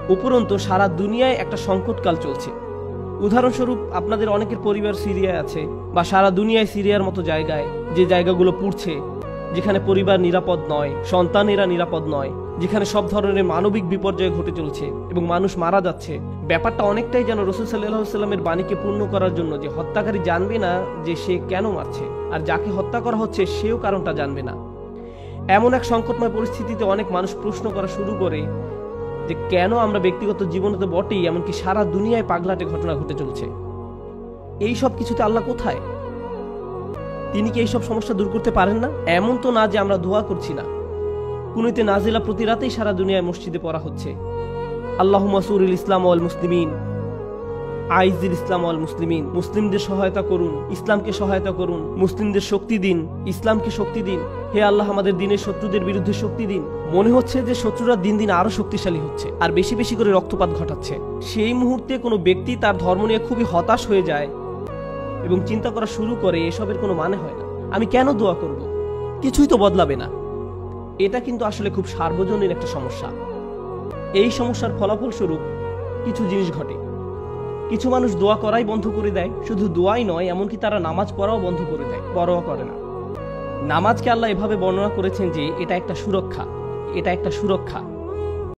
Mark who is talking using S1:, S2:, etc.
S1: উপরন্তু সারা দুনিয়ায় একটা সংকটকাল চলছে। উদাহরণস্বরূপ আপনাদের অনেকের পরিবার সিরিয়ায় আছে, বা সারা দুনিয়ায় সিরিয়ার মতো জায়গায়, যে জায়গাগুলো পুড়ছে, যেখানে পরিবার নিরাপদ নয়, সন্তানেরা নিরাপদ নয়, যেখানে সব ধরনের মানবিক বিপর্যয় ঘটে চলছে এবং মানুষ মারা যাচ্ছে। ব্যাপারটা অনেকটাই যেন রাসূল সাল্লাল্লাহু আলাইহি ওয়াসাল্লামের বাণীকে পূর্ণ করার জন্য, যে হত্যাকারী জানবে না যে সে কেন মারছে, আর যাকে হত্যা করা হচ্ছে সেও কারণটা জানবে না। এমন এক সংকটময় পরিস্থিতিতে অনেক মানুষ প্রশ্ন করা শুরু করে যে কেন আমরা ব্যক্তিগত জীবনে তো বটেই, এমনকি সারা দুনিয়ায় পাগলাটে ঘটনা ঘটে চলছে। এই সব কিছুতে আল্লাহ কোথায়? তিনি কি এইসব সমস্যা দূর করতে পারেন না? এমন তো না যে আমরা দোয়া করছি না। কুনুতে নাজিলা প্রতি রাতেই সারা দুনিয়ায় মসজিদে পড়া হচ্ছে, আল্লাহুম্মা সুরিল ইসলাম ওয়াল মুসলিমিন, আইজিল ইসলাম ওয়াল মুসলিমিন। মুসলিমদের সহায়তা করুন, ইসলামকে সহায়তা করুন, মুসলিমদের শক্তি দিন, ইসলামকে শক্তি দিন। হে আল্লাহ, আমাদের দিনের শত্রুদের বিরুদ্ধে শক্তি দিন। মনে হচ্ছে যে শত্রুরা দিন দিন আরো শক্তিশালী হচ্ছে আর বেশি বেশি করে রক্তপাত ঘটাচ্ছে। সেই মুহূর্তে কোনো ব্যক্তি তার ধর্ম নিয়ে খুবই হতাশ হয়ে যায় এবং চিন্তা করা শুরু করে এসবের কোনো মানে হয় না, আমি কেন দোয়া করব, কিছুই তো বদলাবে না। এটা কিন্তু আসলে খুব সার্বজনীন একটা সমস্যা। এই সমস্যার ফলাফল স্বরূপ কিছু জিনিস ঘটে। কিছু মানুষ দোয়া করাই বন্ধ করে দেয়, শুধু দোয়াই নয়, এমনকি তারা নামাজ পড়াও বন্ধ করে দেয়, পরোয়া করে না। নামাজকে আল্লাহ এভাবে বর্ণনা করেছেন যে এটা একটা সুরক্ষা, এটা একটা সুরক্ষা।